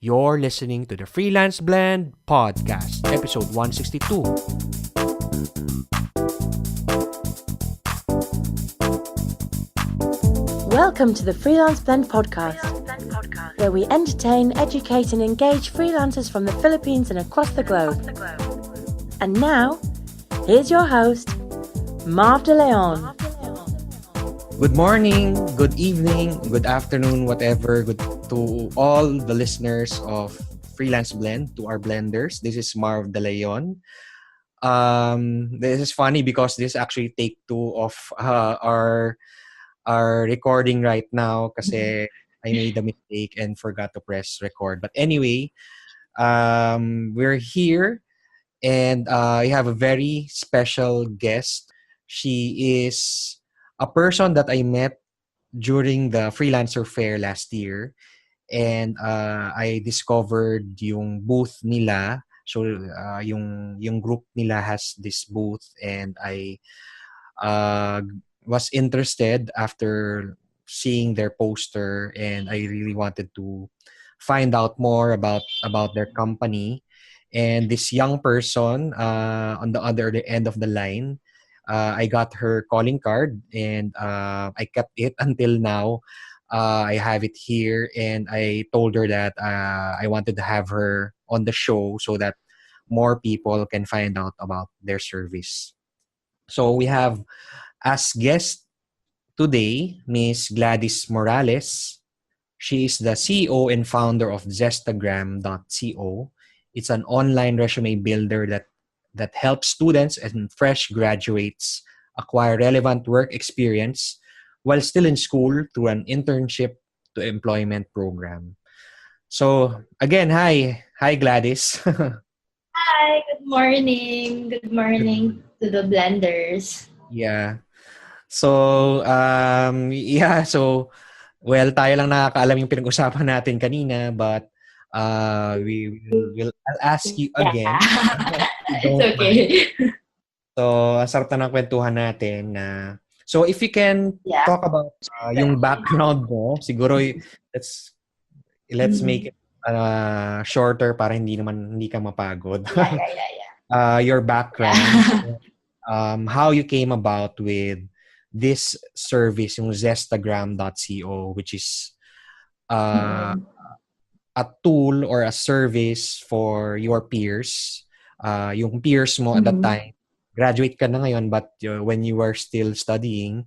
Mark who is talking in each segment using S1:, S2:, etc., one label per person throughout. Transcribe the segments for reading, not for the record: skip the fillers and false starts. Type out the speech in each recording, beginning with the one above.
S1: You're listening to the Freelance Blend Podcast, episode 162.
S2: Welcome to the Freelance Blend Podcast, where we entertain, educate and engage freelancers from the Philippines and across the globe. And now, here's your host, Marv De Leon.
S1: Good morning, good evening, good afternoon, whatever, good to all the listeners of Freelance Blend, to our blenders. This is Marv De Leon. This is funny because this is actually take 2 of our recording right now kasi I made a mistake and forgot to press record. But anyway, we're here and I have a very special guest. She is a person that I met during the Freelancer Fair last year, and I discovered yung booth nila. So yung group nila has this booth, and I was interested after seeing their poster, and I really wanted to find out more about their company. And this young person on the other end of the line, I got her calling card, and I kept it until now. I have it here, and I told her that I wanted to have her on the show so that more people can find out about their service. So we have as guest today Miss Gladis Morales. She is the CEO and founder of Zestagram.co. It's an online resume builder that helps students and fresh graduates acquire relevant work experience while still in school through an Internship-to-Employment Program. So, again, hi. Hi, Gladys.
S3: Hi, good morning. Good morning to the blenders.
S1: Yeah. So, well, tayo lang nakakaalam yung pinag-usapan natin kanina, but I'll ask you again.
S3: It's okay.
S1: So, ang sarap na ng kwentuhan natin na so if you can talk about yung background mo, siguro let's make it shorter para hindi ka mapagod. Your background, how you came about with this service, yung Zestagram.co, which is a tool or a service for your peers. Yung peers mo at that time, graduate ka na ngayon, but when you were still studying,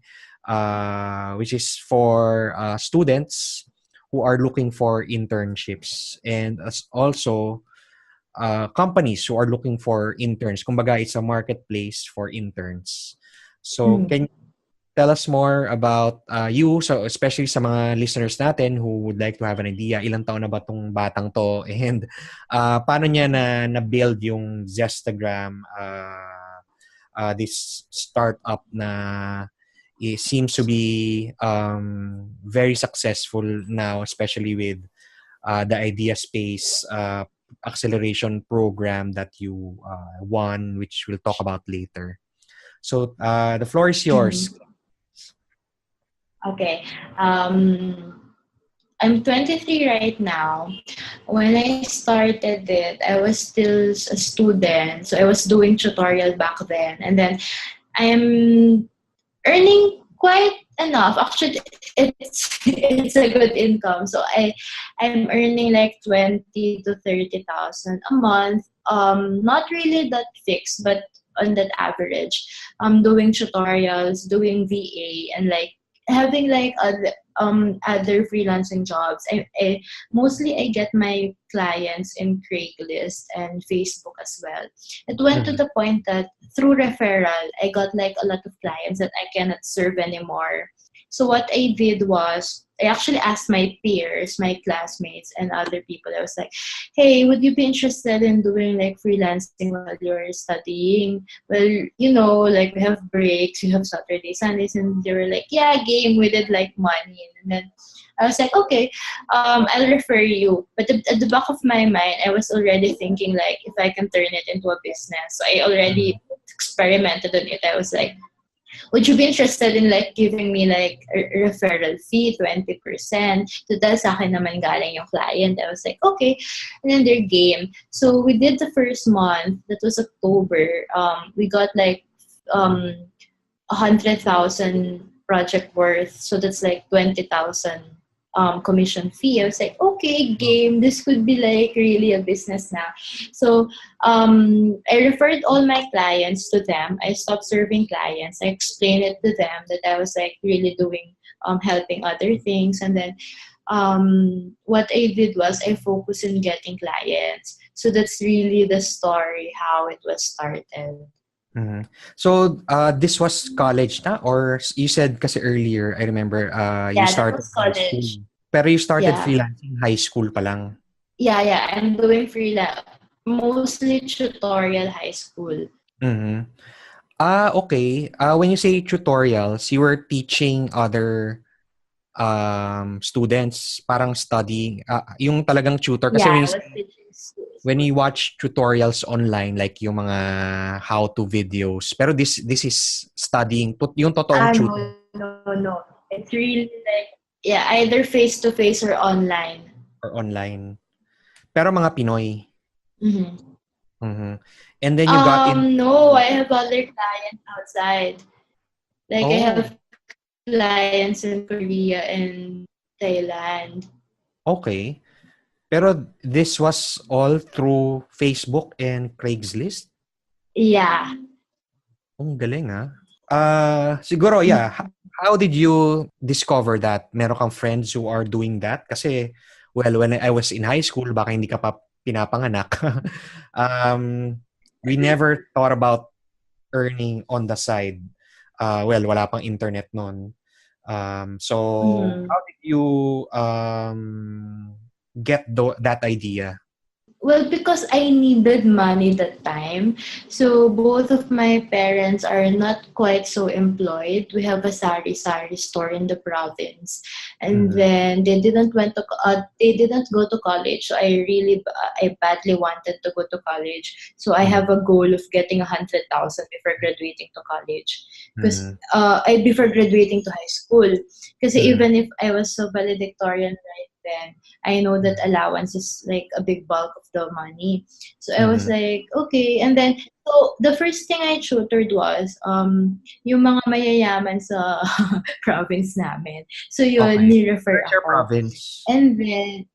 S1: which is for students who are looking for internships, and also companies who are looking for interns. Kumbaga, it's a marketplace for interns. So, can you tell us more about you, so especially sa mga listeners natin who would like to have an idea, ilang taon na ba tong batang to, and paano niya na-build yung Zestagram, this startup na it seems to be very successful now, especially with the Idea Space acceleration program that you won, which we'll talk about later. So the floor is yours.
S3: Okay. I'm 23 right now. When I started it, I was still a student. So I was doing tutorial back then. And then I am earning quite enough. Actually, it's a good income. So I'm earning like 20 to 30,000 a month. Not really that fixed, but on that average. Doing tutorials, doing VA, and like having like other freelancing jobs. I mostly I get my clients in Craigslist and Facebook as well. It went to the point that through referral, I got like a lot of clients that I cannot serve anymore. So what I did was I actually asked my peers, my classmates, and other people. I was like, hey, would you be interested in doing like freelancing while you're studying? Well, you know, like we have breaks, you have Saturday, Sundays, and they were like, yeah, game, we did like money. And then I was like, okay, I'll refer you. But at the back of my mind, I was already thinking like if I can turn it into a business. So I already experimented on it. I was like, would you be interested in like giving me like a referral fee, 20%? So that's sa akin naman galing yung client. I was like, okay. And then their game. So we did the first month, that was October. We got like 100,000 project worth. So that's like 20,000 commission fee. I was like, okay, game, this could be like really a business now. So I referred all my clients to them. I stopped serving clients. I explained it to them that I was like really doing helping other things. And then what I did was I focused on getting clients. So that's really the story how it was started.
S1: Mm-hmm. So this was college na, or you said kasi earlier, I remember you started high school. Pero you started freelancing high school pa lang.
S3: Yeah. I'm doing freelance. Mostly tutorial high school.
S1: Mm-hmm. Okay. When you say tutorials, you were teaching other students, parang studying, yung talagang tutor. Kasi when you watch tutorials online, like yung mga how-to videos, pero this is studying, yung totoong tutor.
S3: No. It's really like, either face-to-face or online.
S1: Pero mga Pinoy.
S3: Mm-hmm.
S1: Mm-hmm. And then you got in...
S3: No, I have other clients outside. Like, I have clients in Korea and Thailand.
S1: Okay. Pero this was all through Facebook and Craigslist?
S3: Yeah.
S1: Ang galing, siguro, How did you discover that? Meron kang friends who are doing that? Kasi, well, when I was in high school, baka hindi ka pa pinapanganak. We never thought about earning on the side. Wala pang internet noon. How did you get that idea?
S3: Well, because I needed money that time. So both of my parents are not quite so employed. We have a sari store in the province, and then they didn't go to college. So I badly wanted to go to college. So I have a goal of getting 100,000 before graduating to college. Because before graduating to high school. Because even if I was so valedictorian right then, I know that allowance is like a big bulk of the money. So I was like, okay. And then, so the first thing I tutored was yung mga mayayaman sa province namin. So yun, ni-refer ako.
S1: Your province?
S3: And then,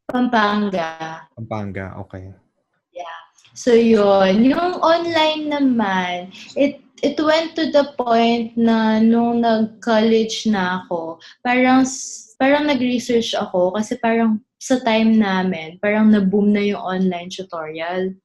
S3: Pampanga.
S1: Pampanga, okay.
S3: Yeah. So yun, yung online naman, it went to the point na nung nag-college na ako, parang nag-research ako kasi parang sa time namin, parang na-boom na yung online tutorial.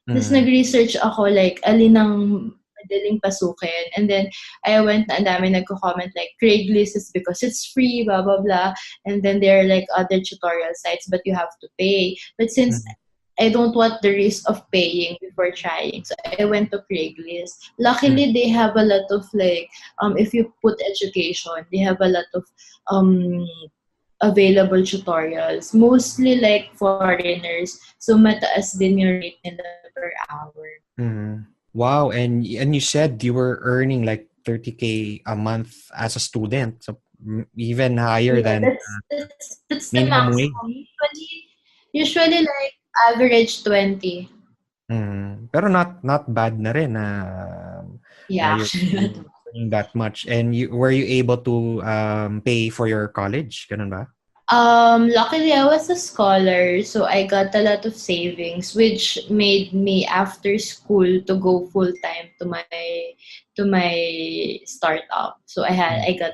S3: Tapos nag-research ako like alin ang madaling pasukin. And then I went na ang dami nagko-comment like Craigslist is because it's free, blah, blah, blah. And then there are like other tutorial sites but you have to pay. But since I don't want the risk of paying before trying. So I went to Craigslist. Luckily, they have a lot of like, if you put education, they have a lot of available tutorials. Mostly like foreigners. So mataas din yung rate nila per hour.
S1: Wow. And you said you were earning like 30K a month as a student. So even higher than
S3: that's the maximum. Usually like average 20.
S1: Pero not bad na rin earning that much. And were you able to pay for your college? Ganun ba?
S3: Luckily I was a scholar, so I got a lot of savings, which made me after school to go full time to my startup. So I got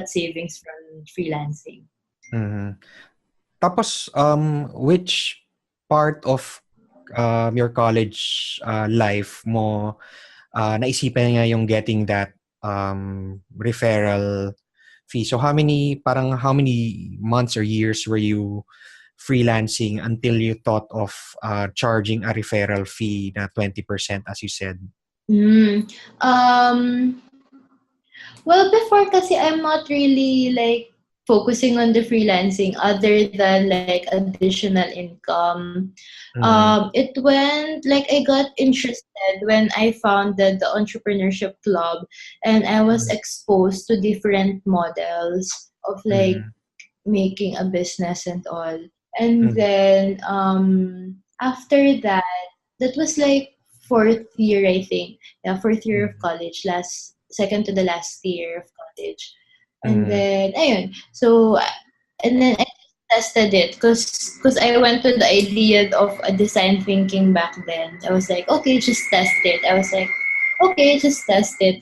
S3: savings from freelancing.
S1: Tapos which part of your college life mo naisipan nga yung getting that referral fee? So how many months or years were you freelancing until you thought of charging a referral fee na 20%, as you said?
S3: Well, before kasi I'm not really like focusing on the freelancing other than like additional income. It went like I got interested when I founded the entrepreneurship club, and I was exposed to different models of like making a business and all. And then after that, that was like fourth year, I think. Yeah, fourth year of college, last second to the last year of college. And then ayun. So and then I tested it because I went to the idea of a design thinking back then. I was like, okay, just test it. I was like, okay, just test it.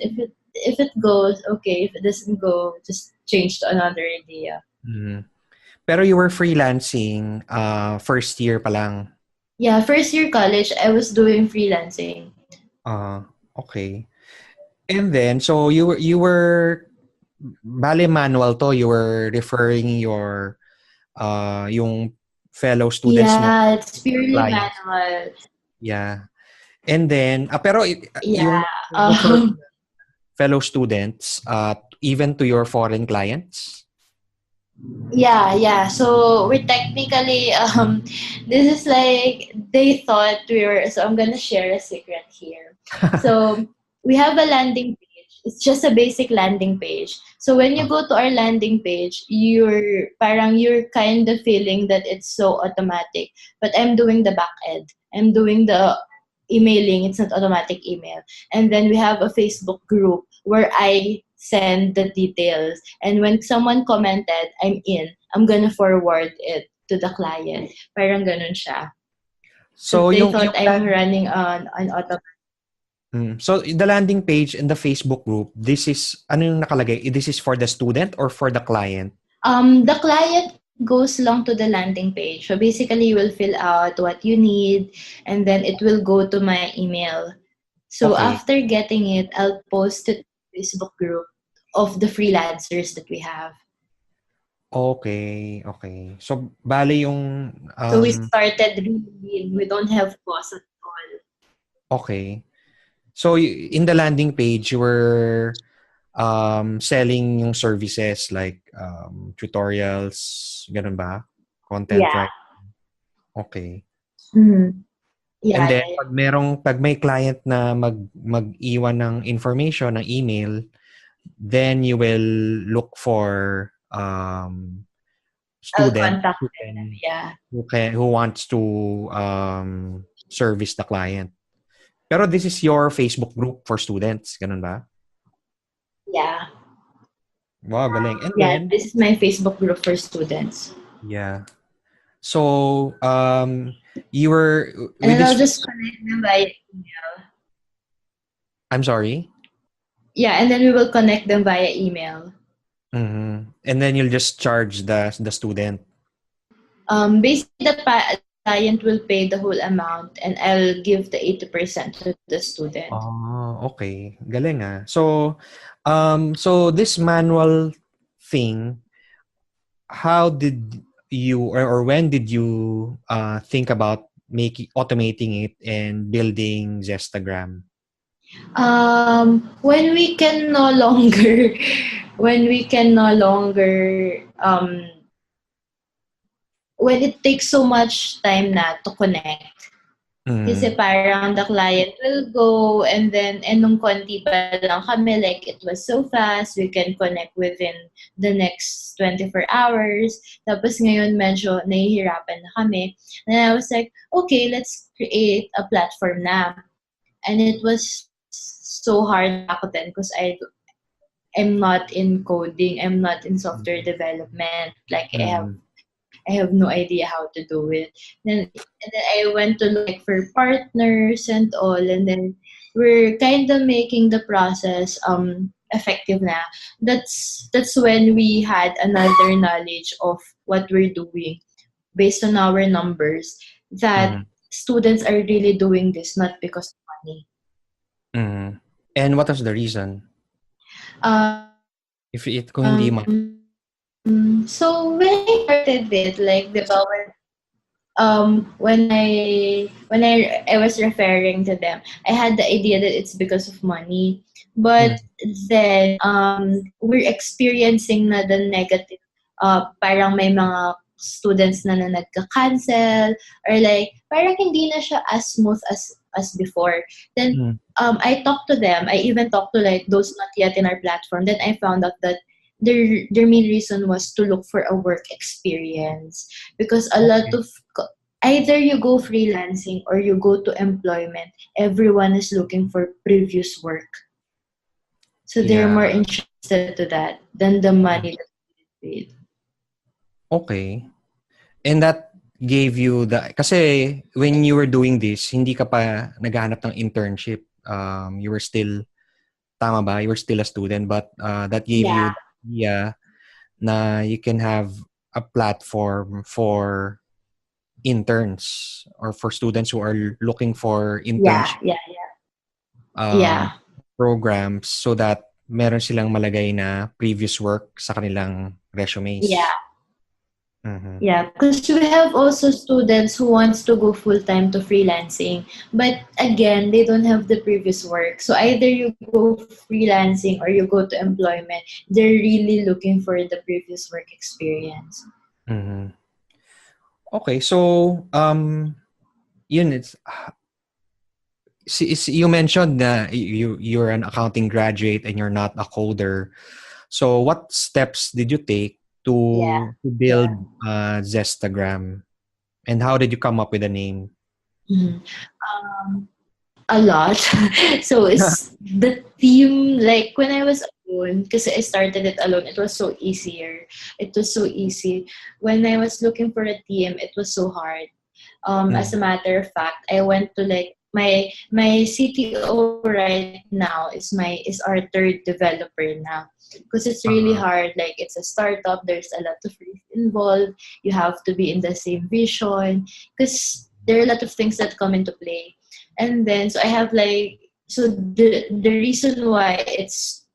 S3: If it goes, okay. If it doesn't go, just change to another idea.
S1: Pero you were freelancing first year pa lang.
S3: Yeah, first year college, I was doing freelancing.
S1: Okay. And then so you were bale manual to, you were referring your yung fellow students mo.
S3: Yeah, it's purely
S1: clients.
S3: manual.
S1: Yeah. And then pero
S3: Yeah.
S1: yung fellow students even to your foreign clients?
S3: Yeah. So we're technically this is like they thought we were, so I'm gonna share a secret here. So we have a landing page. It's just a basic landing page. So when you go to our landing page, you're kind of feeling that it's so automatic. But I'm doing the back end. I'm doing the emailing. It's not automatic email. And then we have a Facebook group where I send the details. And when someone commented, I'm gonna forward it to the client. Parang ganun siya. So they thought I'm running on automatic.
S1: So the landing page in the Facebook group, this is, ano yung nakalagay? This is for the student or for the client?
S3: The client goes along to the landing page. So basically, you will fill out what you need, and then it will go to my email. So after getting it, I'll post it to the Facebook group of the freelancers that we have.
S1: Okay. So, bale yung...
S3: so we started really, we don't have cost at all.
S1: Okay. So, in the landing page, you were selling yung services like tutorials, ganun ba? Content, right? Okay.
S3: Yeah,
S1: and then, pag may client na mag-iwan ng information, ng email, then you will look for student who wants to service the client. Pero this is your Facebook group for students, ganun ba?
S3: Yeah.
S1: Wow, galing. And
S3: then, this is my Facebook group for students.
S1: Yeah. So, you were...
S3: And then I'll just connect them via email.
S1: I'm sorry?
S3: Yeah, and then we will connect them via email.
S1: And then you'll just charge the student.
S3: Basically, the client will pay the whole amount, and I'll give the 80% to the student.
S1: Oh, okay. Galing ah. So, so this manual thing, how did you or when did you think about automating it and building Zestagram?
S3: When we can no longer when it takes so much time na to connect. Kasi parang the client will go, and nung konti pa lang kami, like it was so fast, we can connect within the next 24 hours. Tapos ngayon medyo nahihirapan na kami. And I was like, okay, let's create a platform na. And it was so hard back then because I'm not in coding, I'm not in software development. Like I have no idea how to do it. And then I went to look for partners and all, and then we're kind of making the process effective na. That's when we had another knowledge of what we're doing based on our numbers, that students are really doing this not because of money.
S1: And what was the reason? If it kung hindi
S3: so when I started it, like when I was referring to them, I had the idea that it's because of money. But then we're experiencing na the negative parang may mga students na nagka-cancel, or like parang hindi na siya as smooth as before. Then I talked to them. I even talked to like those not yet in our platform. Then I found out that their main reason was to look for a work experience, because a lot of either you go freelancing or you go to employment, everyone is looking for previous work. So they're more interested to that than the money that they paid.
S1: Okay. And that gave you kasi when you were doing this, hindi ka pa naghahanap ng internship. You were still, tama ba? You were still a student, but that gave you the idea na you can have a platform for interns or for students who are looking for internship programs, so that meron silang malagay na previous work sa kanilang resumes.
S3: Yeah, because we have also students who wants to go full-time to freelancing, but again, they don't have the previous work. So either you go freelancing or you go to employment, they're really looking for the previous work experience.
S1: Okay, so yun, you mentioned that you're an accounting graduate and you're not a coder. So what steps did you take to build Zestagram, and how did you come up with the name?
S3: A lot. So it's the theme, like when I was alone, because I started it alone, it was so easier. It was so easy. When I was looking for a theme, it was so hard. As a matter of fact, I went to like my CTO right now is our third developer now, because it's really hard. Like it's a startup, there's a lot of risk involved. You have to be in the same vision, because there are a lot of things that come into play. And then so I have like, so the reason why it's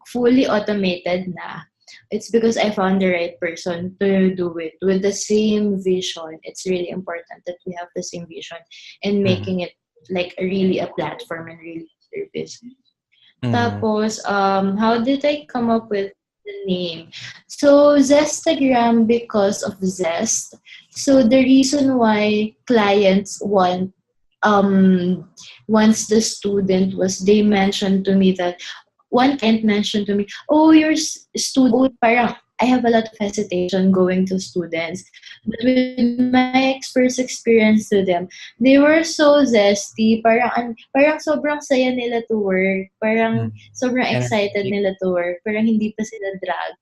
S3: fully automated na, it's because I found the right person to do it with the same vision. It's really important that we have the same vision and making it like really a platform and really a service. Tapos, how did I come up with the name? So, Zestagram, because of Zest. So, the reason why clients once the student was, they mentioned to me that, one client mentioned to me, oh, your student, parang, I have a lot of hesitation going to students. But with my first experience to them, they were so zesty. Parang sobrang saya nila to work. Parang sobrang excited nila to work. Parang hindi pa sila drag.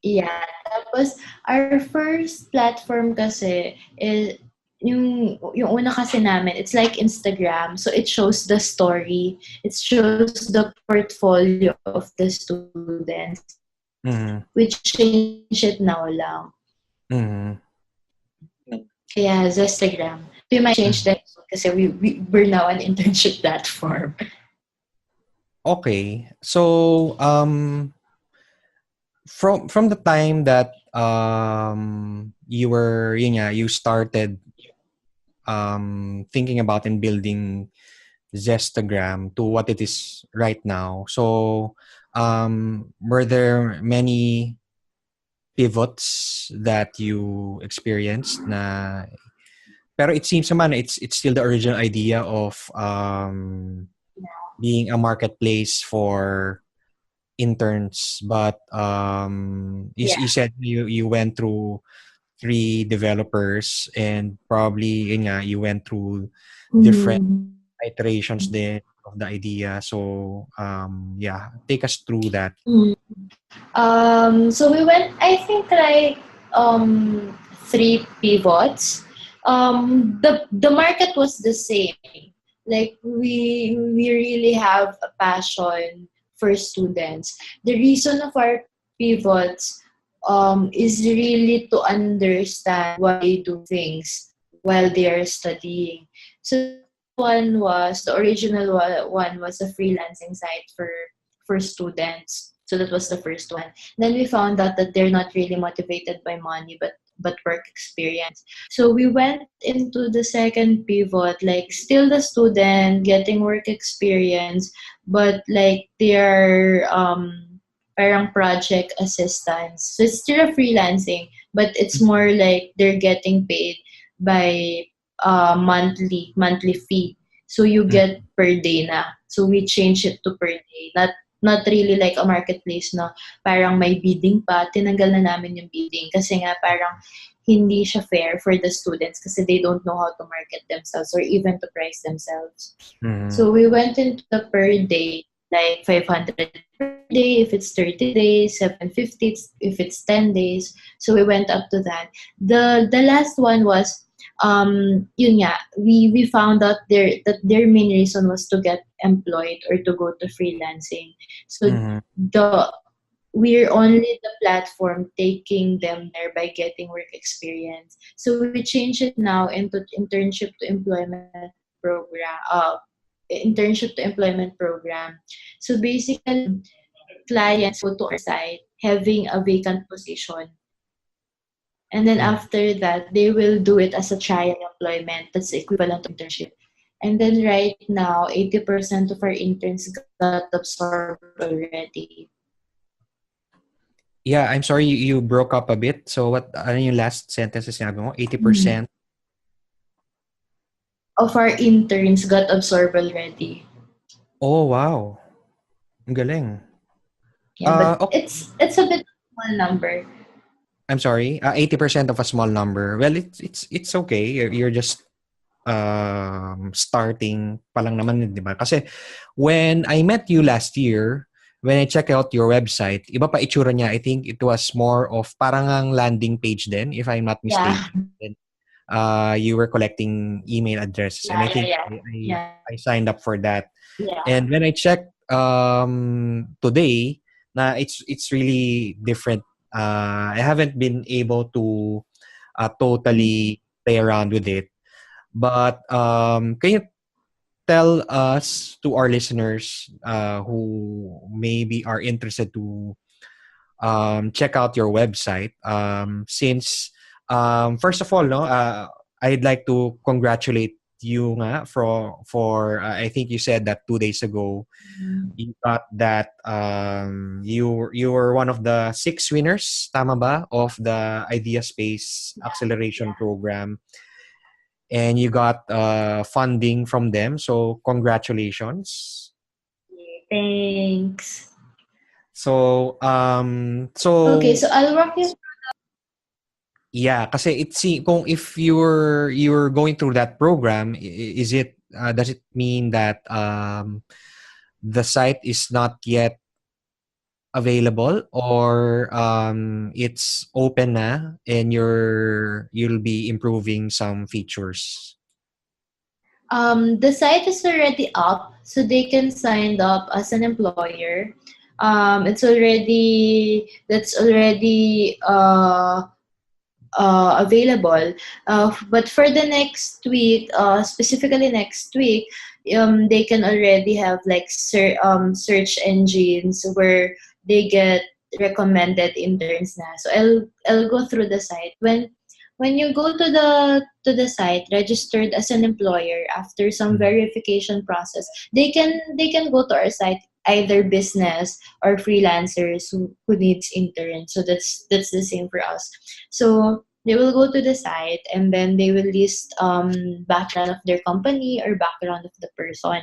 S3: Yeah. Tapos, our first platform kasi is, yung una kasi namin, it's like Instagram. So, it shows the story. It shows the portfolio of the students. We change it now lang. Kaya, Zestagram. We might change that kasi we're now an internship platform.
S1: Okay. So, from the time that you started thinking about and building Zestagram to what it is right now. So, were there many pivots that you experienced na, pero it seems naman it's still the original idea of being a marketplace for interns, but you said you went through 3 developers, and probably you went through different iterations then of the idea. So take us through that.
S3: So we went, I think, like 3 pivots. The market was the same. Like we really have a passion for students. The reason of our pivots is really to understand why they do things while they are studying. So the original one was a freelancing site for students. So that was the first one. Then we found out that they're not really motivated by money, but work experience. So we went into the second pivot, like still the student getting work experience, but like they're parang project assistance. So it's still a freelancing, but it's more like they're getting paid by monthly fee. So you get per day na. So we change it to per day. Not really like a marketplace na parang may bidding pa. Tinanggal na namin yung bidding kasi nga parang hindi siya fair for the students kasi they don't know how to market themselves or even to price themselves. So we went into the per day, like 500 per day if it's 30 days, 750 if it's 10 days. So we went up to that. The last one was yun nga, we found out that their main reason was to get employed or to go to freelancing. So we're only the platform taking them there by getting work experience. So we change it now into Internship-to-Employment Program. Internship-to-Employment Program. So basically, clients go to our site having a vacant position. And then after that, they will do it as a trial employment. That's equivalent to internship. And then right now, 80% of our interns got absorbed already.
S1: Yeah, I'm sorry you broke up a bit. So what ano yung last sentence sinabi mo? 80%
S3: of our interns got absorbed already.
S1: Oh, wow. Ang galing.
S3: Yeah, but it's a bit small number.
S1: I'm sorry. 80% of a small number. Well, it's okay. You're just starting pa lang naman, di ba? Kasi when I met you last year, when I check out your website, iba pa itsura niya. I think it was more of parang ang landing page then, if I'm not mistaken.
S3: Yeah.
S1: You were collecting email addresses. And I think I signed up for that.
S3: Yeah.
S1: And when I checked today, na it's really different. I haven't been able to totally play around with it. But can you tell us, to our listeners who maybe are interested to check out your website, since first of all, no, I'd like to congratulate you nga for I think you said that 2 days ago you got that you were one of the 6 winners, tama ba, of the Idea Space Acceleration Program. And you got funding from them. So, congratulations.
S3: Thanks.
S1: So,
S3: okay, so I'll walk you.
S1: Yeah, kasi kung if you're going through that program, is it does it mean that the site is not yet available, or it's open na and you'll be improving some features?
S3: The site is already up, so they can sign up as an employer. That's already available. But for the next week, specifically next week, they can already have like search engines where they get recommended interns na. So I'll go through the site. When you go to the site registered as an employer, after some verification process, they can go to our site, either business or freelancers who needs interns. So that's the same for us. So they will go to the site and then they will list background of their company or background of the person.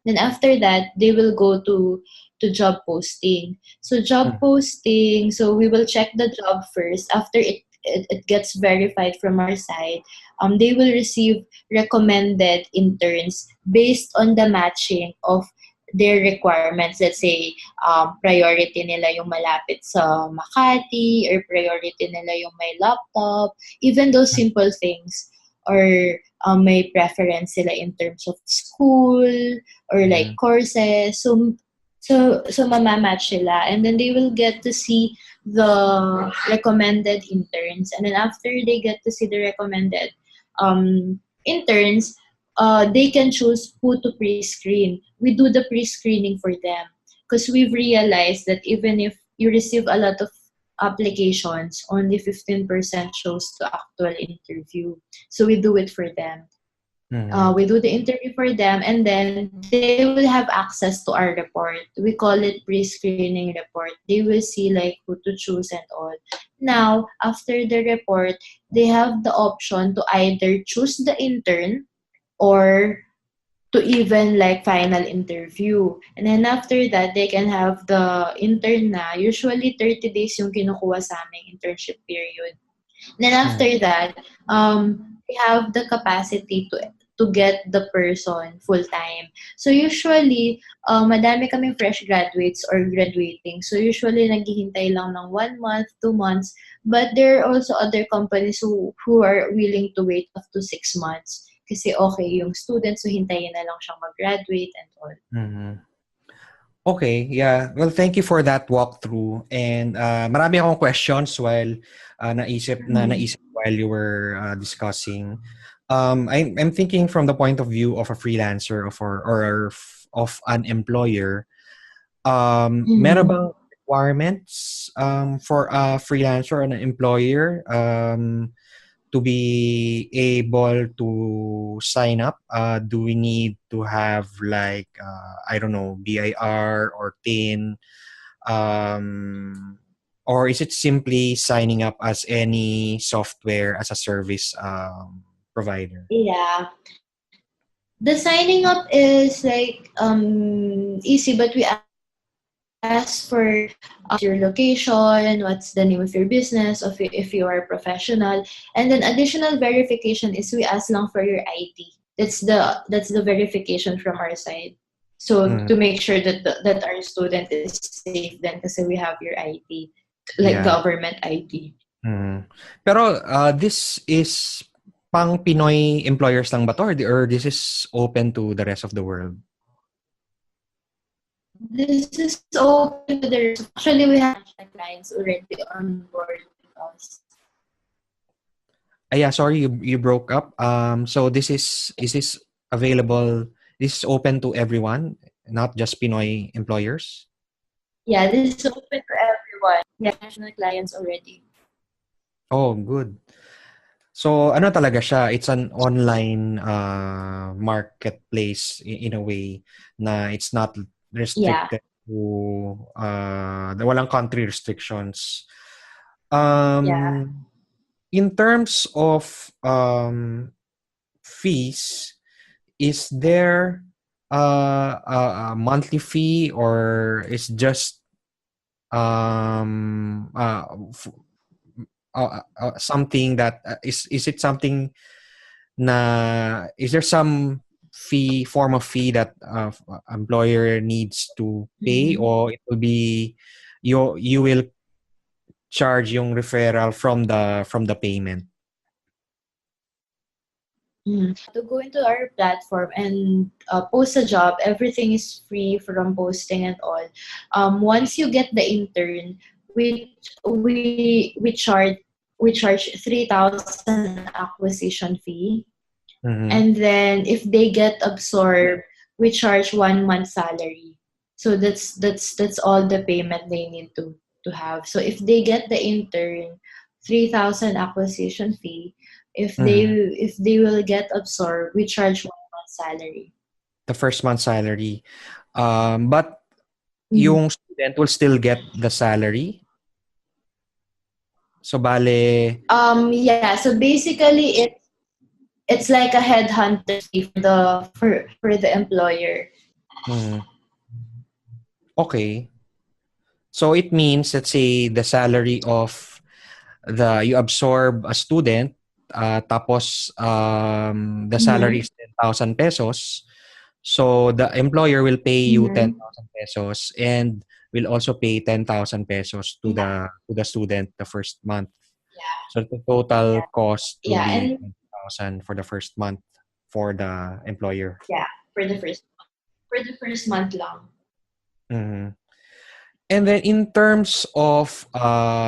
S3: Then after that, they will go to job posting. So job posting, so we will check the job first. After it gets verified from our side, they will receive recommended interns based on the matching of their requirements. Let's say priority nila yung malapit sa Makati, or priority nila yung may laptop, even those simple things, or may preference sila in terms of school or like courses. So mamamatch sila, and then they will get to see the recommended interns, and then after they get to see the recommended interns, they can choose who to pre-screen. We do the pre-screening for them because we've realized that even if you receive a lot of applications, only 15% chose to actual interview. So we do it for them. We do the interview for them, and then they will have access to our report. We call it pre-screening report. They will see like who to choose and all. Now, after the report, they have the option to either choose the intern or to even like final interview. And then after that, they can have the intern na. Usually 30 days yung kinukuha sa aming internship period. Then after that, we have the capacity to get the person full time. So usually, madami kaming fresh graduates or graduating. So usually, naghihintay lang ng 1 month, 2 months. But there are also other companies who are willing to wait up to 6 months. Kasi okay yung students, so hintayin na lang siyang mag-graduate and all.
S1: Okay, yeah. Well, thank you for that walkthrough. And marami akong questions while naisip while you were discussing. I'm thinking from the point of view of a freelancer or of an employer. Meron bang requirements for a freelancer or an employer to be able to sign up? Do we need to have like, I don't know, BIR or TIN? Or is it simply signing up as any software as a service provider?
S3: Yeah. The signing up is like easy, but we ask for your location, what's the name of your business, if you are a professional, and then additional verification is we ask lang for your ID. That's the verification from our side. So to make sure that our student is safe, then kasi we have your ID, like government ID.
S1: Pero this is pang Pinoy employers lang ba to, or this is open to the rest of the world?
S3: This is open to the rest. Actually, we have clients already on board with us.
S1: Yeah, sorry, you broke up. So is this available? This is open to everyone, not just Pinoy employers?
S3: Yeah, this is open to everyone. Yeah, national clients already.
S1: Oh, good. So, ano talaga siya? It's an online marketplace in a way na it's not restricted to walang country restrictions. In terms of fees, is there a monthly fee, or is just something that is it something na, is there some form of fee that employer needs to pay, or it will be you will charge yung referral from the payment?
S3: To go into our platform and post a job, everything is free from posting and all. Once you get the intern, we charge 3,000 acquisition fee, and then if they get absorbed, we charge 1 month salary. So that's all the payment they need to have. So if they get the intern, 3,000 acquisition fee. If they will get absorbed, we charge 1 month salary.
S1: The first month salary. But yung student will still get the salary? So bale...
S3: Yeah, so basically it's like a headhunter fee for the employer.
S1: Okay. So it means, let's say, the salary of you absorb a student, tapos the salary is 10,000 pesos. So the employer will pay you 10,000 pesos and will also pay 10,000 pesos to the student the first month. So the total cost will be 10,000 for the first month for the employer.
S3: Yeah, for the first month lang.
S1: And then in terms of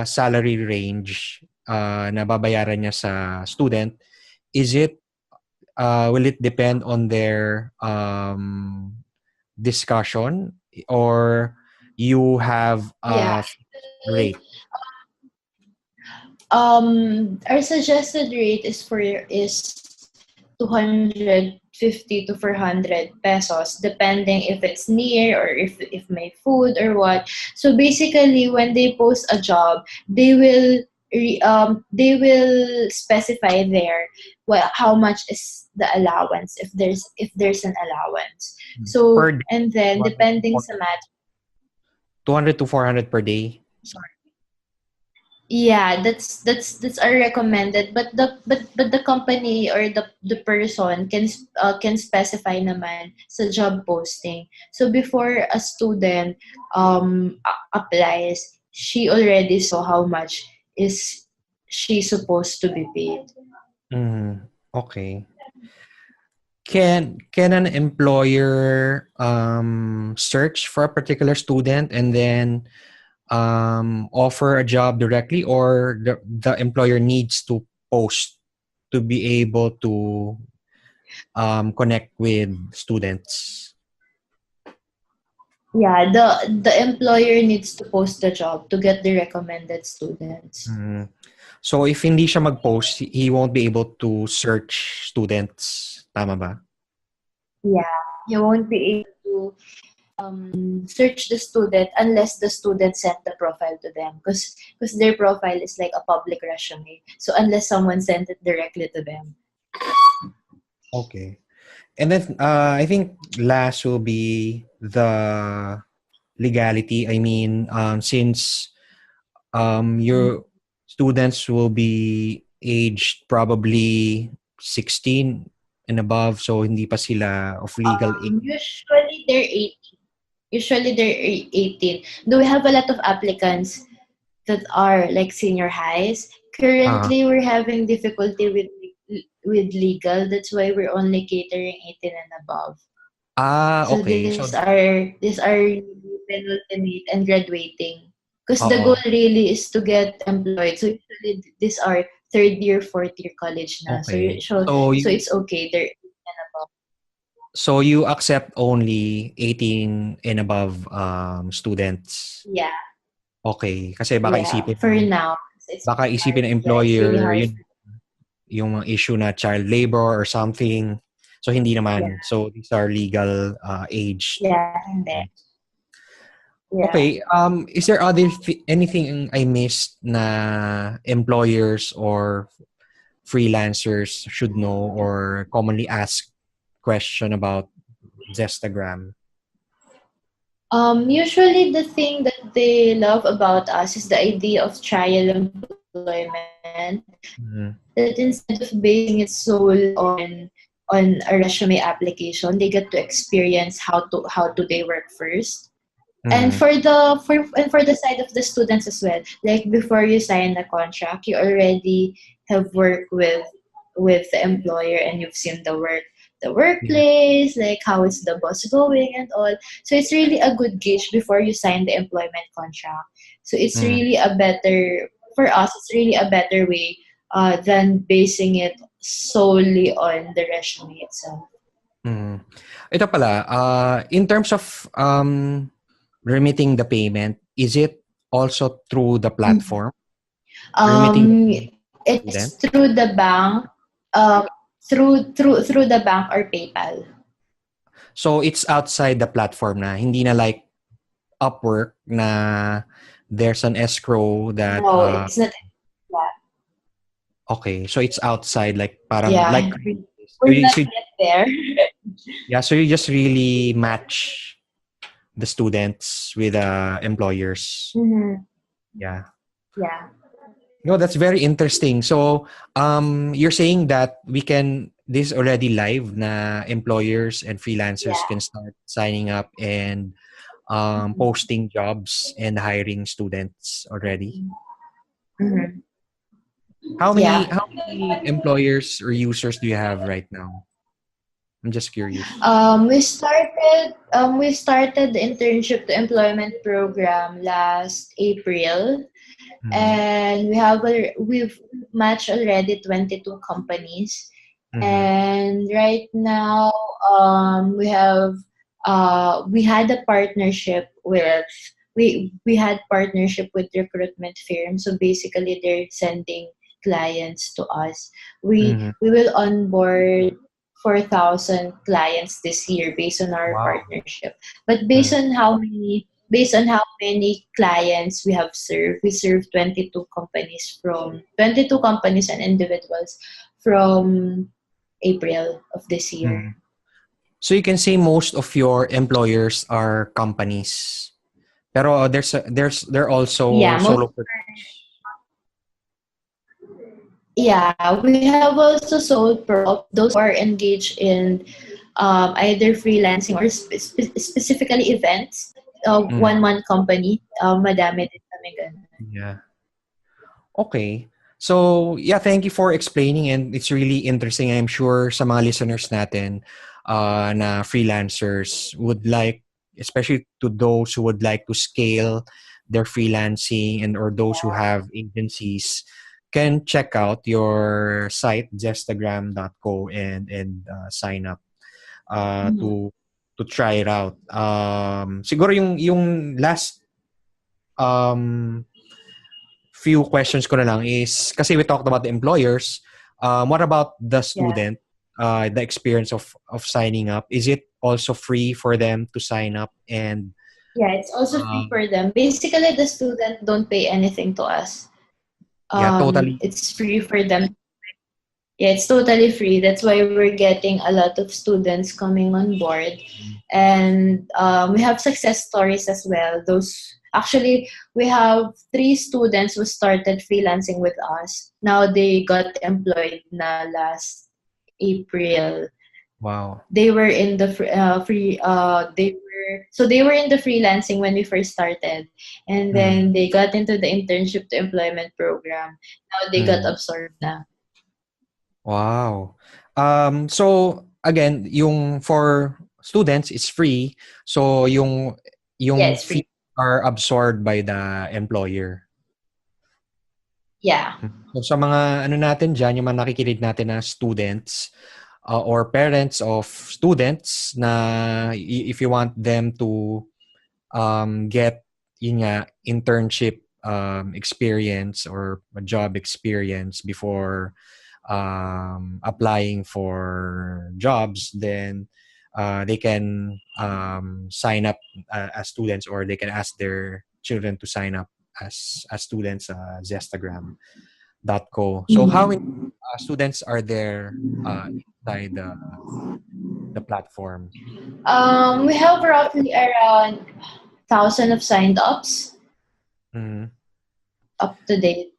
S1: salary range na babayaran niya sa student, will it depend on their discussion, or you have a rate?
S3: Our suggested rate is 250 to 400 pesos, depending if it's near or if may food or what. So basically, when they post a job, they will specify there how much is the allowance, if there's an allowance.
S1: Per
S3: So,
S1: day,
S3: and then
S1: 200 to
S3: depending sa
S1: 400
S3: match.
S1: 200 to 400 per day.
S3: Yeah, that's our recommended, but the company or the person can specify naman sa job posting. So before a student applies, she already saw how much is she supposed to be paid.
S1: Okay. Can an employer search for a particular student and then offer a job directly, or the employer needs to post to be able to connect with students?
S3: Yeah, the employer needs to post the job to get the recommended students.
S1: So if hindi siya mag-post, he won't be able to search students. Tama ba?
S3: Yeah, you won't be able to search the student unless the student sent the profile to them, because their profile is like a public resume. So unless someone sent it directly to them.
S1: Okay. And then I think last will be the legality. I mean, since your students will be aged probably 16 and above, so hindi pa sila of legal age.
S3: Usually they're 18. Usually they're 18. Though we have a lot of applicants that are like senior highs. Currently, we're having difficulty with legal. That's why we're only catering 18 and above. So
S1: Okay.
S3: these are penultimate and graduating. Because the goal really is to get employed. So usually these are third year, fourth year college na.
S1: Okay.
S3: So it's okay. They're 18 and above.
S1: So you accept only 18 and above students?
S3: Yeah.
S1: Okay. Kasi baka isipin
S3: for now.
S1: Baka isipin ng employer yung mga issue na child labor or something. So hindi naman.
S3: Yeah.
S1: So these are legal age.
S3: Yeah, hindi. Yeah.
S1: Okay. Is there anything I missed na employers or freelancers should know or commonly asked question about Zestagram?
S3: Usually the thing that they love about us is the idea of trial employment. That instead of basing it solely on a resume application, they get to experience how do they work first. And for the side of the students as well, like before you sign the contract, you already have worked with the employer and you've seen the workplace, like how is the boss going and all. So it's really a good gauge before you sign the employment contract. So it's really for us, it's really a better way than basing it solely on the resume itself.
S1: Ito pala, in terms of remitting the payment, is it also through the platform?
S3: It's through the bank, through the bank or PayPal.
S1: So it's outside the platform na, hindi na like Upwork na there's an escrow that
S3: No, it's not.
S1: Okay, so it's outside, like parang like
S3: we're not yet there.
S1: Yeah, so you just really match the students with employers. Yeah. No, that's very interesting. So, you're saying that this is already live na employers and freelancers can start signing up and posting jobs and hiring students already. How many employers or users do you have right now? I'm just curious.
S3: We started the Internship-to-Employment Program last April, and we've matched already 22 companies, and right now we had a partnership with recruitment firms. So basically, they're sending clients to us. We will onboard 4,000 clients this year based on our
S1: Wow.
S3: partnership. But based on how many clients we have served, we serve 22 companies and individuals from April of this year.
S1: So you can say most of your employers are companies. Pero there are also solopreneurs.
S3: Yeah, we have also solopreneurs, those who are engaged in either freelancing or specifically events. One company, madami din kami ganun.
S1: Yeah. Okay. So, yeah, thank you for explaining, and it's really interesting. I'm sure sa mga listeners natin na freelancers would like, especially to those who would like to scale their freelancing and or those who have agencies, can check out your site zestagram.co and sign up to try it out. Siguro yung last few questions ko na lang is, kasi we talked about the employers, what about the student, the experience of signing up? Is it also free for them to sign up? And
S3: yeah, it's also free for them. Basically, the student don't pay anything to us.
S1: Totally.
S3: It's free for them. Yeah, it's totally free. That's why we're getting a lot of students coming on board. And we have success stories as well. Actually, we have 3 students who started freelancing with us. Now they got employed na last April.
S1: Wow.
S3: They were in the they were in the freelancing when we first started, and then they got into the Internship-to-Employment Program. Now they got absorbed na.
S1: Wow. So again, yung for students it's free. So yung
S3: Free.
S1: are absorbed by the employer.
S3: Yeah.
S1: So sa mga natin dyan, yung mga nakikinig natin na students or parents of students na if you want them to get internship experience or a job experience before applying for jobs, then they can sign up as students, or they can ask their children to sign up as students Zestagram.co. So how many students are there inside the platform?
S3: We have roughly around 1,000 of signed ups. Up to date.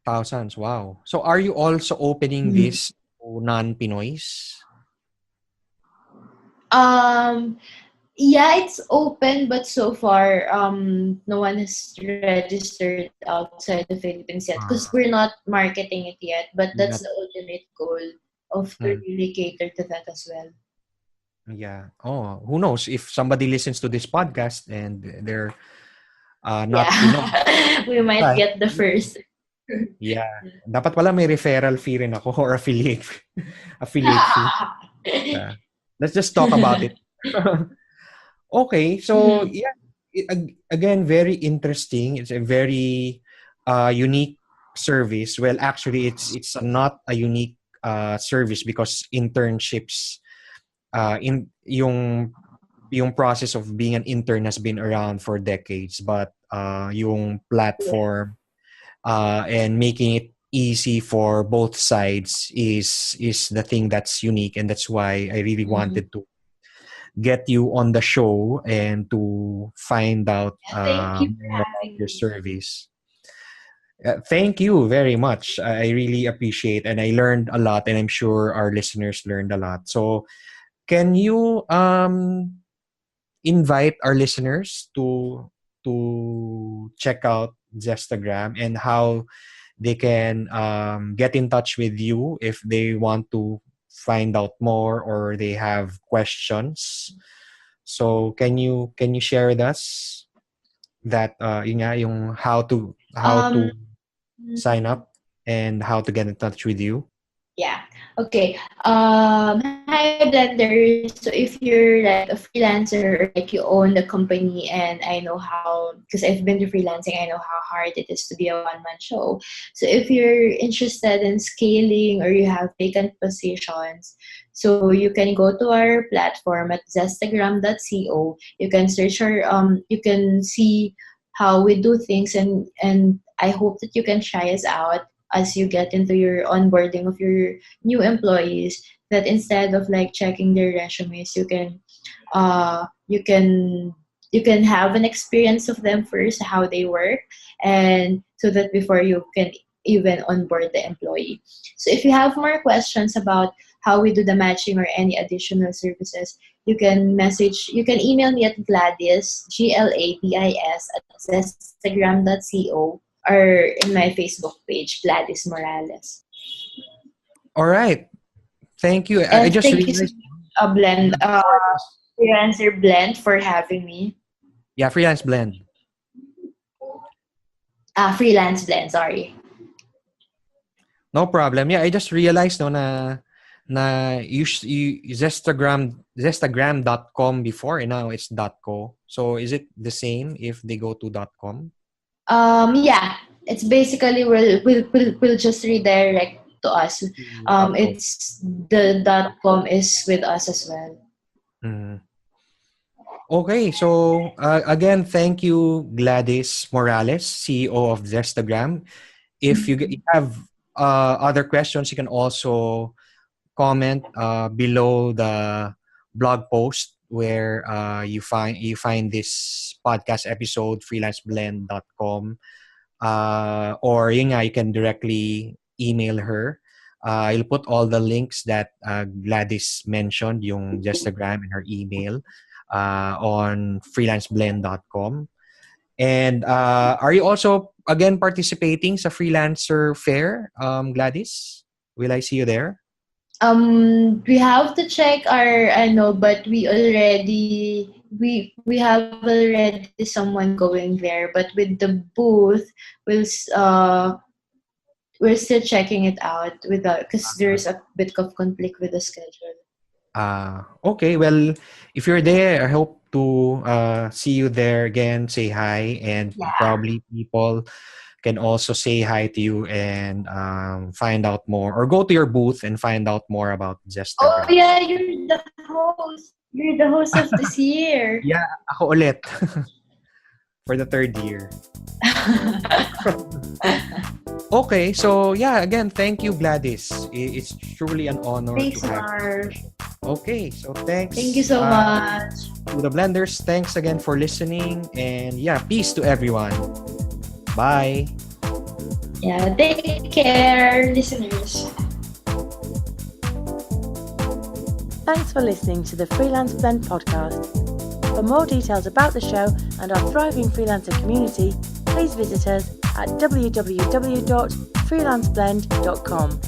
S1: Thousands, wow. So are you also opening this to non-Pinoys?
S3: Yeah, it's open, but so far, no one has registered outside the Philippines yet because we're not marketing it yet. But that's the ultimate goal of to really cater to that as well.
S1: Yeah. Oh, who knows if somebody listens to this podcast and they're not Pinoy.
S3: We might get the first.
S1: Yeah. Dapat pala may referral fee rin ako or affiliate fee. Yeah. Let's just talk about it. Okay. So, yeah. Again, very interesting. It's a very unique service. Well, actually, it's not a unique service because internships in yung process of being an intern has been around for decades, but yung platform and making it easy for both sides is the thing that's unique, and that's why I really wanted to get you on the show and to find out more about your service. Thank you very much. I really appreciate, and I learned a lot, and I'm sure our listeners learned a lot. So can you invite our listeners to check out Zestagram and how they can get in touch with you if they want to find out more or they have questions? So can you share with us that yung how to sign up and how to get in touch with you?
S3: Yeah. Okay. Hi blenders. So if you're like a freelancer or like you own the company, and I know how, because I've been to freelancing, I know how hard it is to be a one-man show. So if you're interested in scaling or you have vacant positions, so you can go to our platform at zestagram.co. You can search you can see how we do things, and I hope that you can try us out as you get into your onboarding of your new employees, that instead of like checking their resumes, you can you can have an experience of them first, how they work, and so that before you can even onboard the employee. So if you have more questions about how we do the matching or any additional services, you can email me at Gladys, Gladis, at zestagram.co, or in my Facebook page, Gladys Morales.
S1: All right. Thank you. I
S3: And
S1: just
S3: thank you so
S1: realized.
S3: much, Freelancer Blend, for having me.
S1: Yeah, Freelance Blend.
S3: Freelance Blend, sorry.
S1: No problem. Yeah, I just realized no na you Zestagram.com before, and now it's .co. So is it the same if they go to .com?
S3: Yeah, it's basically we'll just redirect to us.
S1: .co.
S3: It's the .com is with us as well.
S1: Mhm. Okay, so again, thank you, Gladys Morales, CEO of Zestagram. If you have other questions, you can also comment below the blog post where you find this podcast episode, freelanceblend.com, or yun nga, you can directly email her. I'll put all the links that Gladys mentioned, yung Instagram and her email, on freelanceblend.com. And are you also again participating sa Freelancer Fair, Gladys? Will I see you there?
S3: We have to check our, I know, but we have already someone going there, but with the booth, we'll we're still checking it out without, because there's a bit of conflict with the schedule.
S1: Okay. Well, if you're there, I hope to see you there again. Say hi, and
S3: Yeah.
S1: probably people can also say hi to you and find out more, or go to your booth and find out more about Zestagram.
S3: Oh yeah, you're the host. You're the host of this year.
S1: Yeah, ako ulit for the third year. Okay, so yeah, again, thank you, Gladys. It's truly an honor
S3: Thanks,
S1: to have
S3: Marv.
S1: you. Okay, so thanks.
S3: Thank you so much.
S1: To the blenders, thanks again for listening, and yeah, peace to everyone. Bye.
S3: Yeah, take care, listeners.
S2: Thanks for listening to the Freelance Blend podcast. For more details about the show and our thriving freelancer community, please visit us at www.freelanceblend.com.